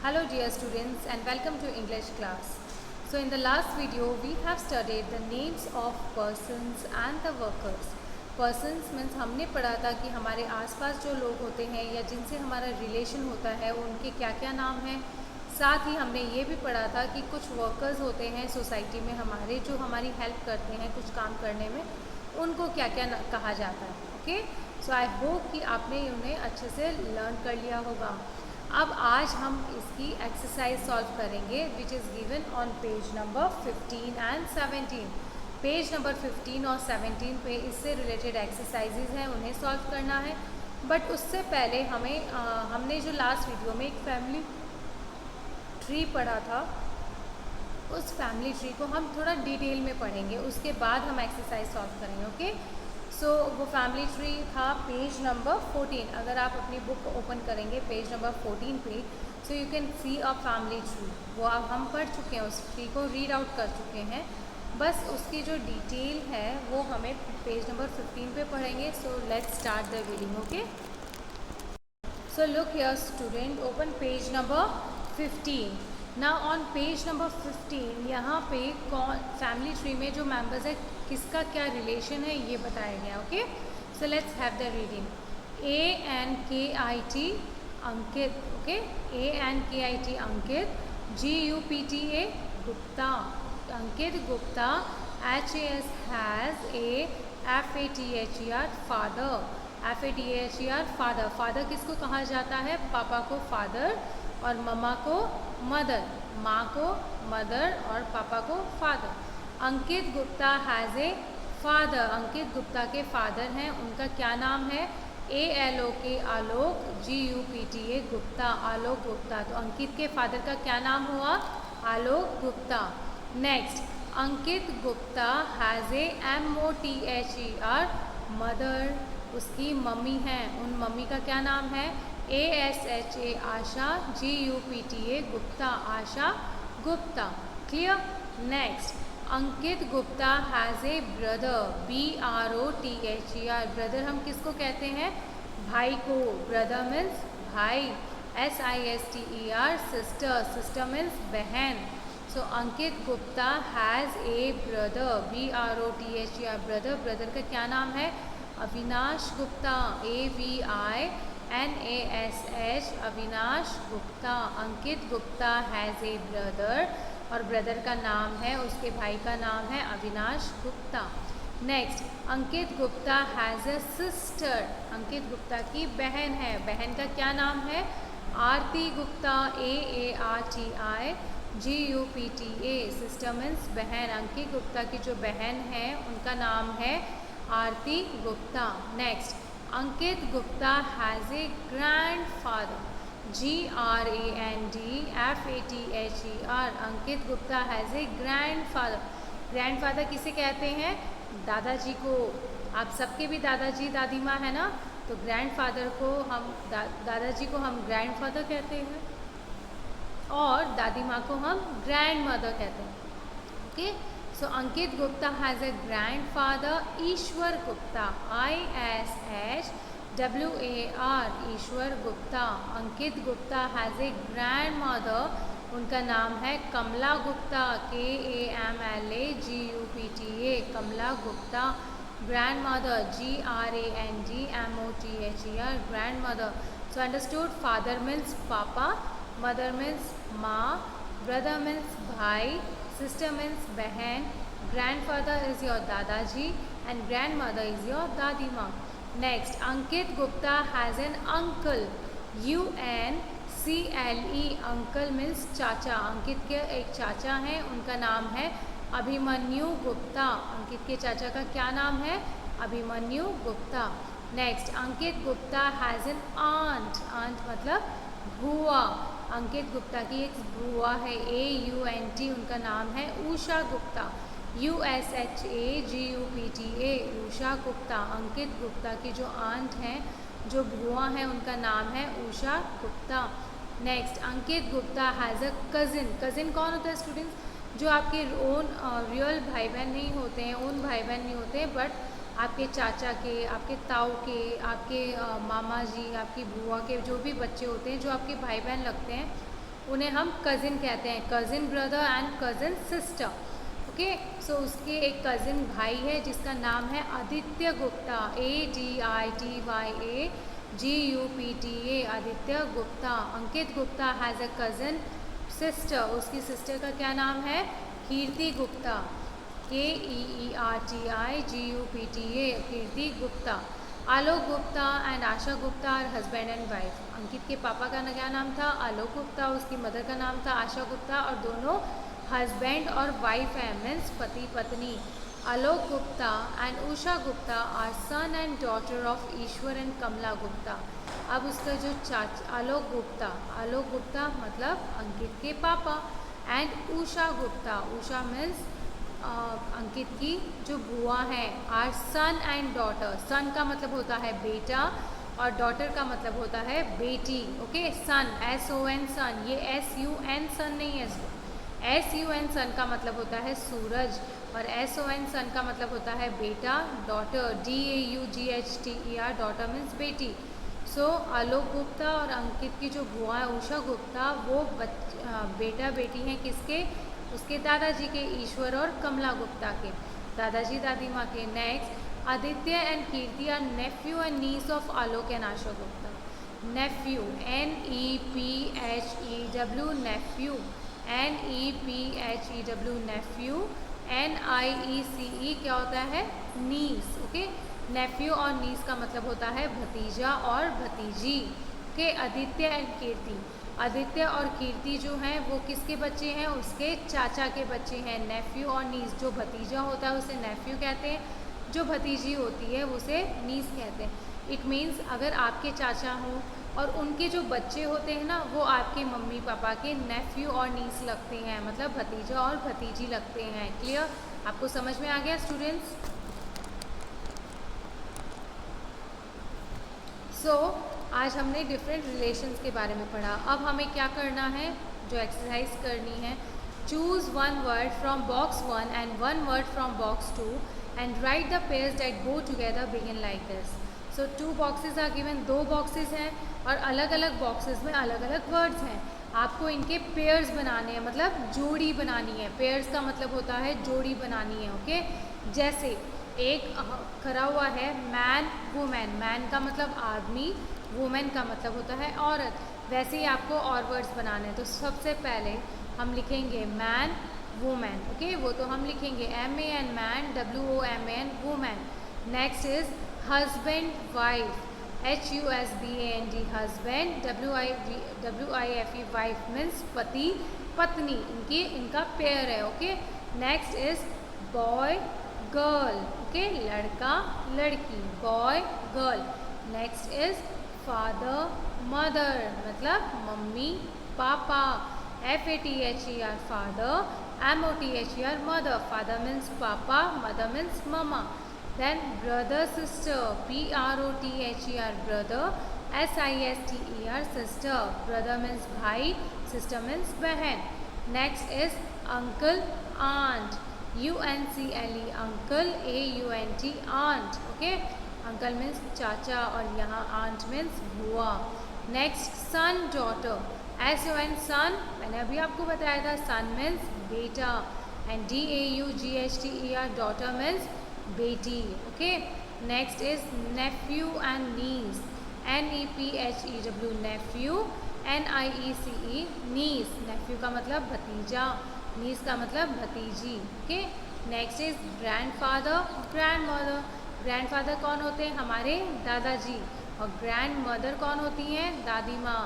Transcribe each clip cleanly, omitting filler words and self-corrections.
Hello dear students and welcome to English class. So in the last video we have studied the names of persons and the workers. Persons means हमने पढ़ा था कि हमारे आसपास जो लोग होते हैं या जिनसे हमारा रिलेशन होता है उनके क्या क्या नाम हैं। साथ ही हमने ये भी पढ़ा था कि कुछ वर्कर्स होते हैं सोसाइटी में हमारे जो हमारी हेल्प करते हैं कुछ काम करने में, उनको क्या क्या कहा जाता है। ओके, सो आई होप कि आपने उन्हें अच्छे से लर्न कर लिया होगा। अब आज हम इसकी एक्सरसाइज सॉल्व करेंगे which is given on page number 15 and 17। Page number 15 और 17 पे इससे रिलेटेड एक्सरसाइजेज हैं, उन्हें सॉल्व करना है। बट उससे पहले हमने जो लास्ट वीडियो में एक फैमिली ट्री पढ़ा था, उस फैमिली ट्री को हम थोड़ा डिटेल में पढ़ेंगे, उसके बाद हम एक्सरसाइज सॉल्व करेंगे। ओके, सो वो फैमिली ट्री था पेज नंबर 14। अगर आप अपनी बुक ओपन करेंगे पेज नंबर 14 पे, so you can see a family tree. वो अब हम पढ़ चुके हैं, उस ट्री को रीड आउट कर चुके हैं, बस उसकी जो डिटेल है वो हमें पेज नंबर 15 पे पढ़ेंगे। So let's start the reading. Okay, so look here student, open page number 15। ना ऑन पेज नंबर 15 यहाँ पे कौन फैमिली ट्री में जो मेंबर्स है किसका क्या रिलेशन है ये बताया गया। Okay, so let's have the reading. ANKIT Ankit. Okay, ANKIT Ankit. GUPTA Gupta, Ankit Gupta. HAS has a FATHER father, FATHER father. Father किसको कहा जाता है? पापा को फादर और मम्मा को मदर, माँ को मदर और पापा को father. Ankit Gupta has a father, Ankit Gupta के फादर हैं, उनका क्या नाम है? ALOK आलोक, GUPTA गुप्ता, आलोक गुप्ता। तो अंकित के फादर का क्या नाम हुआ? Alok Gupta. Next, Ankit Gupta has a MOTHER mother, उसकी मम्मी हैं, उन मम्मी का क्या नाम है? ASHA Asha, GUPTA Gupta, Asha Gupta. Clear? Next, Ankit Gupta has a brother, BROTHER brother हम किसको कहते हैं? भाई को। ब्रदर मीन्स भाई। SISTER सिस्टर, सिस्टर मीन्स बहन। So Ankit Gupta has a brother, BROTHER brother, brother का क्या नाम है? Avinash Gupta, AVINASH Avinash Gupta. Ankit Gupta has a brother और ब्रदर का नाम है, उसके भाई का नाम है Avinash Gupta. Next, Ankit Gupta has a sister, Ankit Gupta की बहन है, बहन का क्या नाम है? Aarti Gupta, AARTI GUPTA sister means बहन। अंकित गुप्ता की जो बहन है उनका नाम है Aarti Gupta. Next, Ankit Gupta has a grandfather, GRANDFATHER Ankit Gupta has a grandfather. Grandfather किसे कहते हैं? दादाजी को। आप सबके भी दादाजी दादी माँ है ना, तो ग्रैंड फादर को हम दादाजी को हम ग्रैंड फादर कहते हैं और दादी माँ को हम ग्रैंड मदर कहते हैं। Okay, so Ankit Gupta has a grandfather Ishwar Gupta, ISHWAR Ishwar Gupta. Ankit Gupta has a grandmother, उनका नाम है Kamla Gupta, KAMLA Kamla Gupta. Grandmother GRANDMOTHER grandmother. So understood, father means पापा, मदर मीन्स माँ, ब्रदर मीन्स भाई, सिस्टर मीन्स बहन, ग्रैंडफादर इज़ योर दादाजी एंड ग्रैंडमदर इज़ योर दादी माँ। Next, Ankit Gupta has an uncle, UNCLE uncle means चाचा। अंकित के एक चाचा हैं, उनका नाम है अभिमन्यु गुप्ता। अंकित के चाचा का क्या नाम है? Abhimanyu Gupta. Next, Ankit Gupta has an aunt, aunt मतलब बुआ। अंकित गुप्ता की एक बुआ है, AUNT उनका नाम है उषा गुप्ता, USHAGUPTA उषा गुप्ता। अंकित गुप्ता की जो आंट हैं, जो बुआ हैं, उनका नाम है Usha Gupta. Next, Ankit Gupta has a cousin. Cousin कौन होता है स्टूडेंट्स? जो आपके ओन रियल भाई बहन नहीं होते हैं, ओन भाई बहन नहीं होते हैं, बट आपके चाचा के, आपके ताऊ के, आपके मामा जी, आपकी बुआ के जो भी बच्चे होते हैं जो आपके भाई बहन लगते हैं, उन्हें हम कज़िन कहते हैं, cousin brother and cousin sister. Okay, so उसके एक कज़िन भाई है जिसका नाम है Aditya Gupta, ADITYAGUPTA, Aditya Gupta. Ankit Gupta has a cousin sister, उसकी सिस्टर का क्या नाम है? Keerti Gupta, KEERTIGUPTA, Keerti Gupta. Alok Gupta and Asha Gupta are husband and wife. Ankit के पापा का क्या नाम था? आलोक गुप्ता, उसकी मदर का नाम था आशा गुप्ता, और दोनों हस्बैंड और वाइफ है, मीन्स पति पत्नी। Alok Gupta and Usha Gupta are son and daughter of Ishwar and Kamla Gupta. अब उसका जो आलोक गुप्ता मतलब अंकित के पापा, एंड उषा गुप्ता, उषा मीन्स अंकित की जो बुआ है, are son and daughter. Son का मतलब होता है बेटा और डॉटर का मतलब होता है बेटी। ओके, सन SON सन, ये SUN सन नहीं है, SUN सन का मतलब होता है सूरज, और SON सन का मतलब होता है बेटा। डॉटर DAUGHTER, डॉटर मीन्स बेटी। सो आलोक गुप्ता और अंकित की जो बुआ है उषा गुप्ता, वो बेटा बेटी हैं किसके? उसके दादाजी के, ईश्वर और कमला गुप्ता के, दादाजी दादी माँ के। Next, Aditya and Kirti are nephew and niece of Alok and Asha Gupta. Nephew, NEPHEW, nephew, NEPHEW, nephew, NIECE क्या होता है? नीस। ओके, नेफ्यू और नीस का मतलब होता है भतीजा और भतीजी। ओके, आदित्य एंड कीर्ति, आदित्य और कीर्ति जो हैं वो किसके बच्चे हैं? उसके चाचा के बच्चे हैं। नेफ्यू और नीस, जो भतीजा होता है उसे नेफ्यू कहते हैं, जो भतीजी होती है उसे नीस कहते हैं। इट मीन्स अगर आपके चाचा हों और उनके जो बच्चे होते हैं ना, वो आपके मम्मी पापा के नेफ्यू और नीस लगते हैं, मतलब भतीजा और भतीजी लगते हैं। क्लियर? आपको समझ में आ गया स्टूडेंट्स? सो आज हमने डिफरेंट रिलेशंस के बारे में पढ़ा। अब हमें क्या करना है, जो एक्सरसाइज करनी है, choose one word from box 1 and one word from box 2 and write the pairs that go together begin like this. So 2 boxes are given, 2 boxes हैं और अलग अलग बॉक्सेस में अलग अलग वर्ड्स हैं। आपको इनके पेयर्स बनाने हैं, मतलब जोड़ी बनानी है। पेयर्स का मतलब होता है जोड़ी बनानी है। ओके, जैसे एक खड़ा हुआ है मैन वुमेन, मैन का मतलब आदमी, वुमेन का मतलब होता है औरत। वैसे ही आपको और वर्ड्स बनाने हैं। तो सबसे पहले हम लिखेंगे मैन वुमेन। ओके, वो तो हम लिखेंगे MAN man, WOMAN woman. Next is husband wife, HUSBAND husband, WIFE wife means पति पत्नी, इनका पेयर है। Okay, next is boy girl. Okay, लड़का लड़की, boy girl. Next is father mother, मतलब मम्मी पापा, FATHER father, MOTHER mother, father means पापा, मदर मीन्स ममा। Then brother sister, BROTHER brother, SISTER sister, brother means भाई, सिस्टर मीन्स बहन। Next is uncle aunt, UNCLE uncle, AUNT aunt. Okay, uncle means चाचा और यहाँ आंट मीन्स बुआ। Next son daughter, SON son, मैंने अभी आपको बताया था, सन मीन्स बेटा, एंड DAUGHTER डॉटर मीन्स बेटी। Okay, next is nephew and niece, NEPHEW nephew, NIECE niece, nephew का मतलब भतीजा, नीस का मतलब भतीजी। Okay, next is grandfather grandmother, grandfather कौन होते हैं? हमारे दादाजी, और ग्रैंड मदर कौन होती हैं? दादी माँ।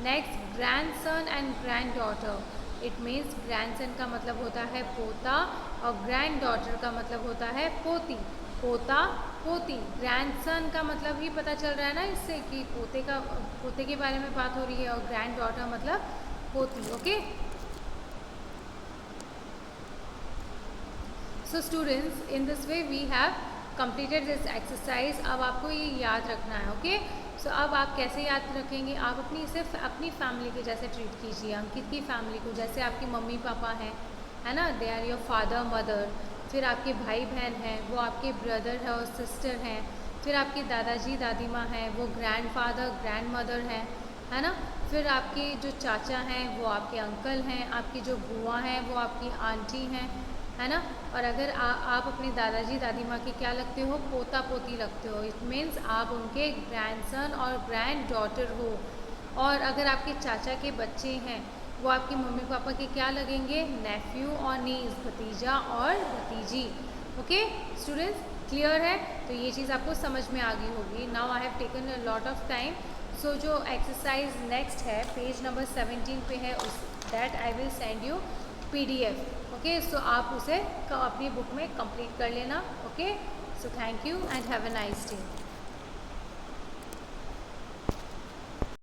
Next grandson and grand daughter, it means grandson का मतलब होता है पोता और ग्रैंड डॉटर का मतलब होता है पोती, पोता पोती। ग्रैंडसन का मतलब ही पता चल रहा है ना इससे कि पोते के बारे में बात हो रही है, और ग्रैंड डॉटर मतलब पोती। Okay, so students, in this way we have completed this exercise। अब आपको ये याद रखना है। ओके, सो अब आप कैसे याद रखेंगे? आप सिर्फ अपनी फैमिली के जैसे ट्रीट कीजिए, अंकित की फैमिली को जैसे आपकी मम्मी पापा हैं, है ना, they are your father mother. फिर आपके भाई बहन हैं, वो आपके ब्रदर है और सिस्टर हैं। फिर आपके दादाजी दादी माँ हैं, वो ग्रैंडफादर ग्रैंड मदर हैं, है ना। फिर आपके जो चाचा हैं वो आपके अंकल हैं, आपकी जो बुआ हैं वो आपकी आंटी हैं, है ना। और अगर आप अपने दादाजी दादी माँ के क्या लगते हो, पोता पोती लगते हो, इट मीन्स आप उनके ग्रैंडसन और ग्रैंड डॉटर हो। और अगर आपके चाचा के बच्चे हैं वो आपके मम्मी पापा के क्या लगेंगे, नेफ्यू और नीस, भतीजा और भतीजी। ओके स्टूडेंट्स, क्लियर है? तो ये चीज़ आपको समझ में आ गई होगी। Now I have taken a lot of time. So जो एक्सरसाइज नेक्स्ट है पेज नंबर 17 पे है, उस that I will send you PDF। Okay, so आप उसे अपनी बुक में कंप्लीट कर लेना। Okay, so thank you and have a nice day.